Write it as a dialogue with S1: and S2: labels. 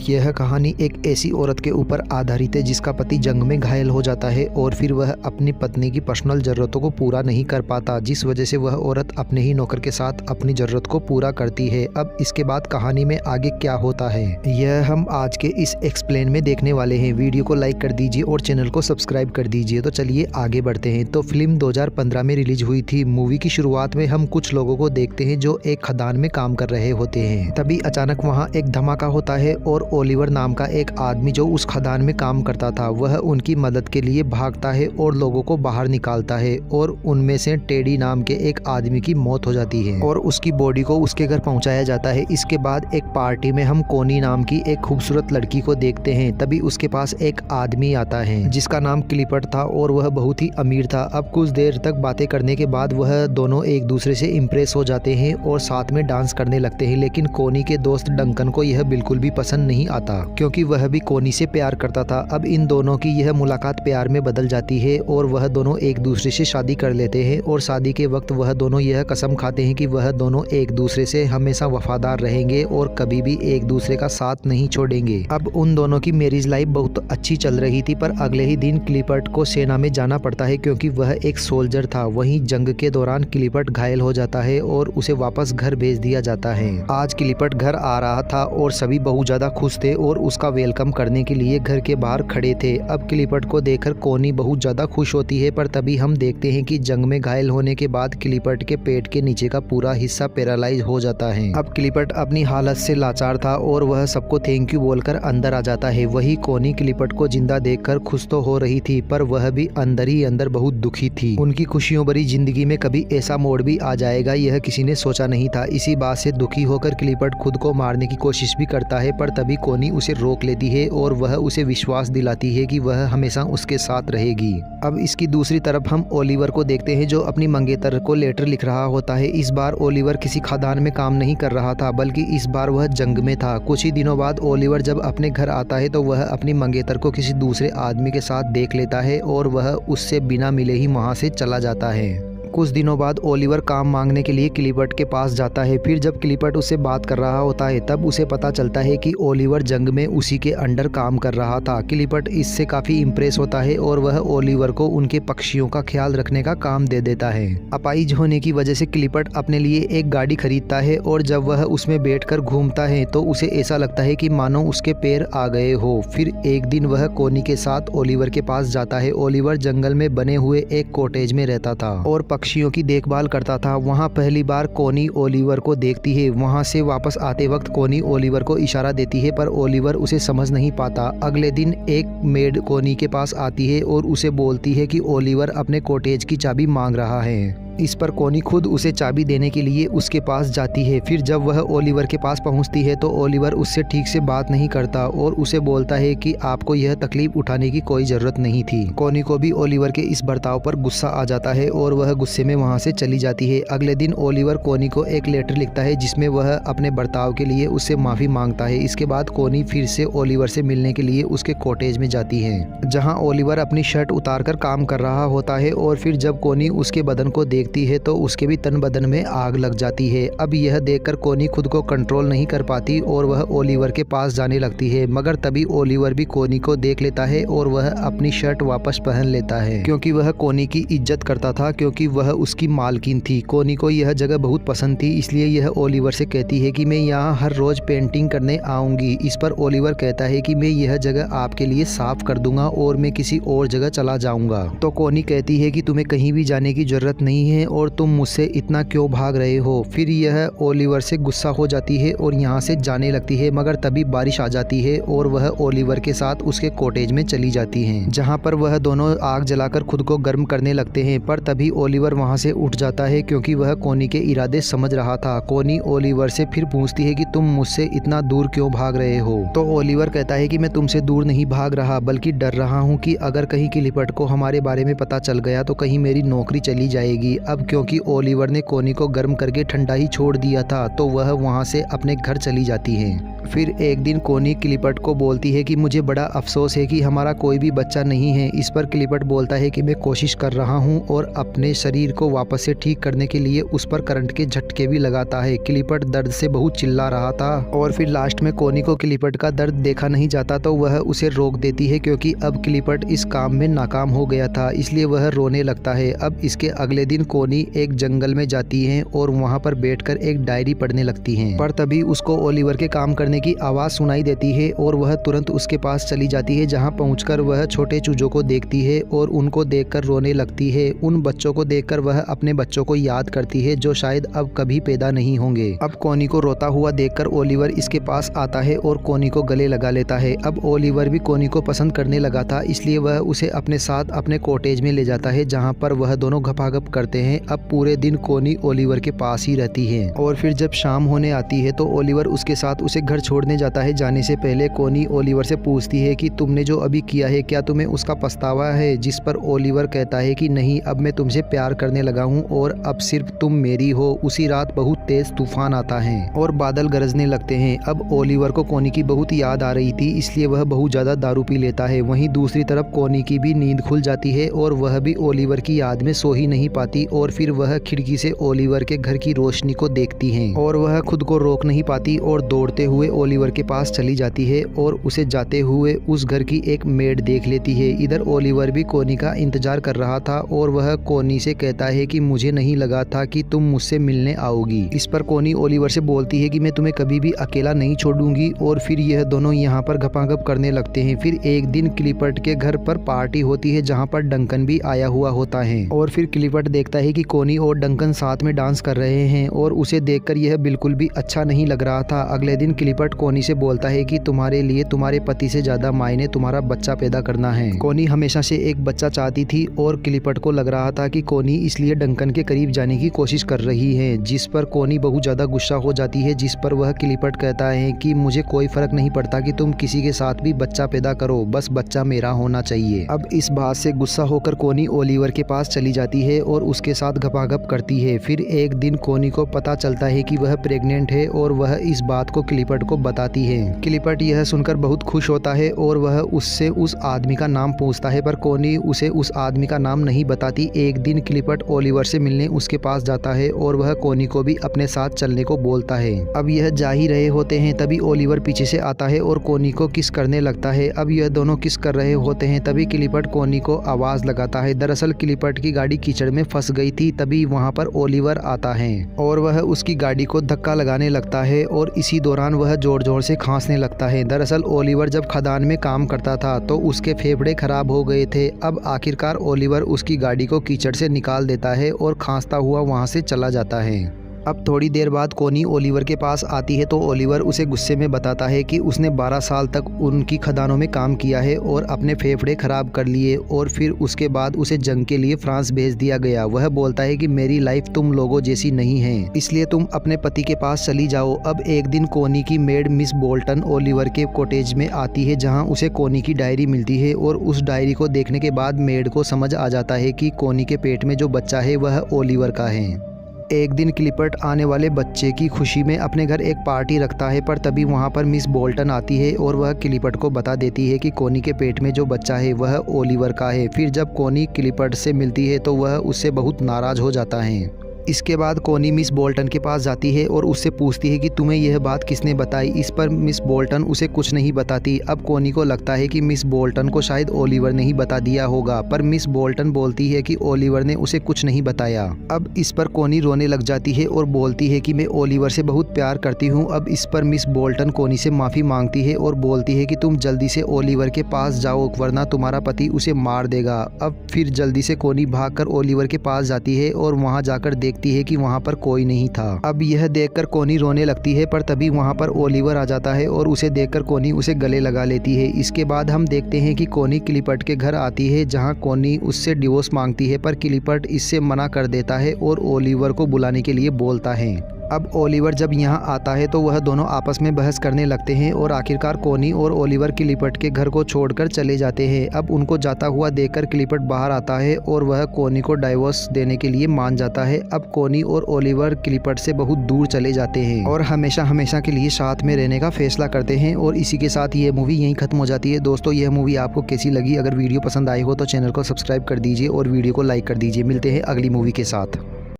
S1: यह कहानी एक ऐसी औरत के ऊपर आधारित है जिसका पति जंग में घायल हो जाता है और फिर वह अपनी पत्नी की पर्सनल ज़रूरतों को पूरा नहीं कर पाता, जिस वजह से वह औरत अपने ही नौकर के साथ अपनी ज़रूरत को पूरा करती है। अब इसके बाद कहानी में आगे क्या होता है यह हम आज के इस एक्सप्लेन में देखने वाले हैं। वीडियो को लाइक कर दीजिए और चैनल को सब्सक्राइब कर दीजिए। तो चलिए आगे बढ़ते हैं। तो फिल्म 2015 में रिलीज हुई थी। मूवी की शुरुआत में हम कुछ लोगों को देखते हैं जो एक खदान में काम कर रहे होते हैं। तभी अचानक वहाँ एक धमाका होता है और ओलिवर नाम का एक आदमी जो उस खदान में काम करता था वह उनकी मदद के लिए भागता है और लोगों को बाहर निकालता है और उनमें से टेडी नाम के एक आदमी की मौत हो जाती है और उसकी बॉडी को उसके घर पहुंचाया जाता है। इसके बाद एक पार्टी में हम कोनी नाम की एक खूबसूरत लड़की को देखते हैं। तभी उसके पास एक आदमी आता है जिसका नाम क्लिपर्ट था और वह बहुत ही अमीर था। अब कुछ देर तक बातें करने के बाद वह दोनों एक दूसरे से इम्प्रेस हो जाते हैं और साथ में डांस करने लगते हैं। लेकिन कोनी के दोस्त डंकन को यह बिल्कुल भी पसंद नहीं आता क्योंकि वह भी कोनी से प्यार करता था। अब इन दोनों की यह मुलाकात प्यार में बदल जाती है और वह दोनों एक दूसरे से शादी कर लेते हैं और शादी के वक्त वह दोनों यह कसम खाते हैं कि वह दोनों एक दूसरे से हमेशा वफादार रहेंगे और कभी भी एक दूसरे का साथ नहीं छोड़ेंगे। अब उन दोनों की मैरिज लाइफ बहुत अच्छी चल रही थी, पर अगले ही दिन क्लिपर्ट को सेना में जाना पड़ता है क्योंकि वह एक सोल्जर था। वहीं जंग के दौरान क्लिपर्ट घायल हो जाता है और उसे वापस घर भेज दिया जाता है। आज क्लिपर्ट घर आ रहा था और सभी बहुत ज्यादा खुश थे और उसका वेलकम करने के लिए घर के बाहर खड़े थे। अब क्लिपर्ट को देखकर कोनी बहुत ज्यादा खुश होती है, पर तभी हम देखते हैं कि जंग में घायल होने के बाद क्लिपर्ट के पेट के नीचे का पूरा हिस्सा पैरालाइज हो जाता है। अब क्लिपर्ट अपनी हालत से लाचार था और वह सबको थैंक यू बोलकर अंदर आ जाता है। वही कोनी क्लिपर्ट को जिंदा देखकर खुश तो हो रही थी, पर वह भी अंदर ही अंदर बहुत दुखी थी। उनकी खुशियों भरी जिंदगी में कभी ऐसा मोड़ भी आ जाएगा यह किसी ने सोचा नहीं था। इसी बात से दुखी होकर क्लिपर्ट खुद को मारने की कोशिश भी करता है, पर तभी कोनी उसे रोक लेती है और वह उसे विश्वास दिलाती है कि वह हमेशा उसके साथ रहेगी। अब इसकी दूसरी तरफ हम ओलिवर को देखते हैं जो अपनी मंगेतर को लेटर लिख रहा होता है। इस बार ओलिवर किसी खदान में काम नहीं कर रहा था, बल्कि इस बार वह जंग में था। कुछ ही दिनों बाद ओलिवर जब अपने घर आता है तो वह अपनी मंगेतर को किसी दूसरे आदमी के साथ देख लेता है और वह उससे बिना मिले ही वहां से चला जाता है। कुछ दिनों बाद ओलिवर काम मांगने के लिए क्लिपर्ट के पास जाता है। फिर जब क्लिपर्ट उससे बात कर रहा होता है तब उसे पता चलता है कि ओलिवर जंग में उसी के अंडर काम कर रहा था। क्लिपर्ट इससे काफी इम्प्रेस होता है और वह ओलिवर को उनके पक्षियों का ख्याल रखने का काम दे देता है। अपाहिज होने की वजह से क्लिपर्ट अपने लिए एक गाड़ी खरीदता है और जब वह उसमें बैठकर घूमता है तो उसे ऐसा लगता है कि मानो उसके पैर आ गए हो। फिर एक दिन वह कोनी के साथ ओलिवर के पास जाता है। ओलिवर जंगल में बने हुए एक कॉटेज में रहता था और पक्षियों की देखभाल करता था। वहाँ पहली बार कोनी ओलिवर को देखती है। वहाँ से वापस आते वक्त कोनी ओलिवर को इशारा देती है, पर ओलिवर उसे समझ नहीं पाता। अगले दिन एक मेड कोनी के पास आती है और उसे बोलती है कि ओलिवर अपने कॉटेज की चाबी मांग रहा है। इस पर कोनी खुद उसे चाबी देने के लिए उसके पास जाती है। फिर जब वह ओलिवर के पास पहुंचती है तो ओलिवर उससे ठीक से बात नहीं करता और उसे बोलता है कि आपको यह तकलीफ उठाने की कोई ज़रूरत नहीं थी। कोनी को भी ओलिवर के इस बर्ताव पर गुस्सा आ जाता है और वह गुस्से में वहां से चली जाती है। अगले दिन ओलिवर कोनी को एक लेटर लिखता है जिसमें वह अपने बर्ताव के लिए उससे माफ़ी मांगता है। इसके बाद कोनी फिर से ओलिवर से मिलने के लिए उसके कॉटेज में जाती है जहाँ ओलिवर अपनी शर्ट उतार कर काम कर रहा होता है और फिर जब कोनी उसके बदन को है तो उसके भी तन बदन में आग लग जाती है। अब यह देखकर कोनी खुद को कंट्रोल नहीं कर पाती और वह ओलिवर के पास जाने लगती है, मगर तभी ओलिवर भी कोनी को देख लेता है और वह अपनी शर्ट वापस पहन लेता है क्योंकि वह कोनी की इज्जत करता था, क्योंकि वह उसकी मालकिन थी। कोनी को यह जगह बहुत पसंद थी, इसलिए यह ओलिवर से कहती है कि मैं यहाँ हर रोज पेंटिंग करने आऊंगी। इस पर ओलिवर कहता है कि मैं यह जगह आपके लिए साफ कर दूंगा और मैं किसी और जगह चला जाऊंगा। तो कोनी कहती है कि तुम्हें कहीं भी जाने की जरूरत नहीं है और तुम मुझसे इतना क्यों भाग रहे हो। फिर यह ओलिवर से गुस्सा हो जाती है और यहाँ से जाने लगती है, मगर तभी बारिश आ जाती है और वह ओलिवर के साथ उसके कॉटेज में चली जाती हैं जहाँ पर वह दोनों आग जलाकर खुद को गर्म करने लगते हैं। पर तभी ओलिवर वहाँ से उठ जाता है क्योंकि वह कोनी के इरादे समझ रहा था। कोनी ओलिवर से फिर पूछती है कि तुम मुझसे इतना दूर क्यों भाग रहे हो। तो ओलिवर कहता है कि मैं तुमसे दूर नहीं भाग रहा, बल्कि डर रहा हूँ कि अगर कहीं क्लिपर्ट को हमारे बारे में पता चल गया तो कहीं मेरी नौकरी चली जाएगी। अब क्योंकि ओलिवर ने कोनी को गर्म करके ठंडा ही छोड़ दिया था तो वह वहाँ से अपने घर चली जाती है। फिर एक दिन कोनी क्लिपर्ट को बोलती है कि मुझे बड़ा अफसोस है कि हमारा कोई भी बच्चा नहीं है। इस पर क्लिपर्ट बोलता है कि मैं कोशिश कर रहा हूँ और अपने शरीर को वापस से ठीक करने के लिए उस पर करंट के झटके भी लगाता है। क्लिपर्ट दर्द से बहुत चिल्ला रहा था और फिर लास्ट में कोनी को क्लिपर्ट का दर्द देखा नहीं जाता तो वह उसे रोक देती है, क्योंकि अब क्लिपर्ट इस काम में नाकाम हो गया था, इसलिए वह रोने लगता है। अब इसके अगले दिन कोनी एक जंगल में जाती है और वहाँ पर बैठकर एक डायरी पढ़ने लगती है। पर तभी उसको ओलिवर के काम करने की आवाज़ सुनाई देती है और वह तुरंत उसके पास चली जाती है, जहाँ पहुंचकर वह छोटे चूजों को देखती है और उनको देखकर रोने लगती है। उन बच्चों को देखकर वह अपने बच्चों को याद करती है जो शायद अब कभी पैदा नहीं होंगे। अब कोनी को रोता हुआ देखकर ओलिवर इसके पास आता है और कोनी को गले लगा लेता है। अब ओलिवर भी कोनी को पसंद करने लगा था, इसलिए वह उसे अपने साथ अपने कॉटेज में ले जाता है, जहाँ पर वह दोनों गपागप करते हैं। अब पूरे दिन कोनी ओलिवर के पास ही रहती है और फिर जब शाम होने आती है तो ओलिवर उसके साथ उसे घर छोड़ने जाता है। जाने से पहले कोनी ओलिवर से पूछती है कि तुमने जो अभी किया है क्या तुम्हें उसका पछतावा है, जिस पर ओलिवर कहता है कि नहीं, अब मैं तुमसे प्यार करने लगा हूँ और अब सिर्फ तुम मेरी हो। उसी रात बहुत तेज तूफान आता है और बादल गरजने लगते हैं। अब ओलिवर को कोनी की बहुत याद आ रही थी, इसलिए वह बहुत ज़्यादा दारू पी लेता है। वहीं दूसरी तरफ कोनी की भी नींद खुल जाती है और वह भी ओलिवर की याद में सो ही नहीं पाती और फिर वह खिड़की से ओलिवर के घर की रोशनी को देखती है और वह खुद को रोक नहीं पाती और दौड़ते हुए ओलिवर के पास चली जाती है और उसे जाते हुए उस घर की एक मेड देख लेती है। इधर ओलिवर भी कोनी का इंतजार कर रहा था और वह कोनी से कहता है कि मुझे नहीं लगा था कि तुम मुझसे मिलने आओगी। इस पर कोनी ओलिवर से बोलती है कि मैं तुम्हें कभी भी अकेला नहीं छोड़ूंगी और फिर यह दोनों यहाँ पर गपागप करने लगते हैं। फिर एक दिन क्लिपर्ट के घर पर पार्टी होती है, जहाँ पर डंकन भी आया हुआ होता है और फिर क्लिपर्ट देखता है कि कोनी और डंकन साथ में डांस कर रहे हैं और उसे देखकर यह बिल्कुल भी अच्छा नहीं लग रहा था। अगले दिन क्लिपर्ट कोनी से बोलता है कि तुम्हारे लिए तुम्हारे पति से ज्यादा मायने तुम्हारा बच्चा पैदा करना है। कोनी हमेशा से एक बच्चा चाहती थी और क्लिपर्ट को लग रहा था कि कोनी इसलिए डंकन के करीब जाने की कोशिश कर रही है, जिस पर कोनी बहुत ज्यादा गुस्सा हो जाती है। जिस पर वह क्लिपर्ट कहता है कि मुझे कोई फर्क नहीं पड़ता कि तुम किसी के साथ भी बच्चा पैदा करो, बस बच्चा मेरा होना चाहिए। अब इस बात से गुस्सा होकर कोनी ओलिवर के पास चली जाती है और उसके साथ गपागप करती है। फिर एक दिन कोनी को पता चलता है कि वह प्रेग्नेंट है और वह इस बात को क्लिपर्ट को बताती है। क्लिपर्ट यह सुनकर बहुत खुश होता है और वह उससे उस आदमी का नाम पूछता है, पर कोनी उसे उस आदमी का नाम नहीं बताती। एक दिन क्लिपर्ट ओलिवर से मिलने उसके पास जाता है और वह कोनी को भी अपने साथ चलने को बोलता है। अब यह जा ही रहे होते हैं तभी ओलिवर पीछे से आता है और कोनी को किस करने लगता है। अब यह दोनों किस कर रहे होते हैं तभी क्लिपर्ट कोनी को आवाज लगाता है। दरअसल क्लिपर्ट की गाड़ी कीचड़ में फंस गई थी। तभी वहाँ पर ओलिवर आता है और वह उसकी गाड़ी को धक्का लगाने लगता है और इसी दौरान वह जोर जोर से खांसने लगता है। दरअसल ओलिवर जब खदान में काम करता था तो उसके फेफड़े खराब हो गए थे। अब आखिरकार ओलिवर उसकी गाड़ी को कीचड़ से निकाल देता है और खांसता हुआ वहाँ से चला जाता है। अब थोड़ी देर बाद कोनी ओलिवर के पास आती है तो ओलिवर उसे गुस्से में बताता है कि उसने 12 साल तक उनकी खदानों में काम किया है और अपने फेफड़े खराब कर लिए और फिर उसके बाद उसे जंग के लिए फ्रांस भेज दिया गया। वह बोलता है कि मेरी लाइफ तुम लोगों जैसी नहीं है, इसलिए तुम अपने पति के पास चली जाओ। अब एक दिन कोनी की मेड मिस बोल्टन ओलिवर के कॉटेज में आती है, जहाँ उसे कोनी की डायरी मिलती है और उस डायरी को देखने के बाद मेड को समझ आ जाता है कि कोनी के पेट में जो बच्चा है वह ओलिवर का है। एक दिन क्लिपर्ट आने वाले बच्चे की खुशी में अपने घर एक पार्टी रखता है, पर तभी वहाँ पर मिस बोल्टन आती है और वह क्लिपर्ट को बता देती है कि कोनी के पेट में जो बच्चा है वह ओलिवर का है। फिर जब कोनी क्लिपर्ट से मिलती है तो वह उससे बहुत नाराज़ हो जाता है। इसके बाद कोनी मिस बोल्टन के पास जाती है और उससे पूछती है कि तुम्हें यह बात किसने बताई। इस पर मिस बोल्टन उसे कुछ नहीं बताती। अब कोनी को लगता है कि मिस बोल्टन को शायद ओलिवर ने ही बता दिया होगा, पर मिस बोल्टन बोलती है कि ओलिवर ने उसे कुछ नहीं बताया। अब इस पर कोनी रोने लग जाती है और बोलती है कि मैं ओलिवर से बहुत प्यार करती हूँ। अब इस पर मिस बोल्टन कोनी से माफ़ी मांगती है और बोलती है कि तुम जल्दी से ओलिवर के पास जाओ, वरना तुम्हारा पति उसे मार देगा। अब फिर जल्दी से कोनी भागकर ओलिवर के पास जाती है और वहाँ जाकर देखती है कि वहाँ पर कोई नहीं था। अब यह देखकर कोनी रोने लगती है, पर तभी वहाँ पर ओलिवर आ जाता है और उसे देखकर कोनी उसे गले लगा लेती है। इसके बाद हम देखते हैं कि कोनी क्लिपर्ट के घर आती है, जहाँ कोनी उससे डिवोर्स मांगती है, पर क्लिपर्ट इससे मना कर देता है और ओलिवर को बुलाने के लिए बोलता है। अब ओलिवर जब यहाँ आता है तो वह दोनों आपस में बहस करने लगते हैं और आखिरकार कॉनी और ओलिवर क्लिपर्ट के घर को छोड़कर चले जाते हैं। अब उनको जाता हुआ देखकर क्लिपर्ट बाहर आता है और वह कॉनी को डाइवोर्स देने के लिए मान जाता है। अब कॉनी और ओलिवर क्लिपर्ट से बहुत दूर चले जाते हैं और हमेशा हमेशा के लिए साथ में रहने का फैसला करते हैं। और इसी के साथ ये मूवी यहीं खत्म हो जाती है। दोस्तों यह मूवी आपको कैसी लगी? अगर वीडियो पसंद आई हो तो चैनल को सब्सक्राइब कर दीजिए और वीडियो को लाइक कर दीजिए। मिलते हैं अगली मूवी के साथ।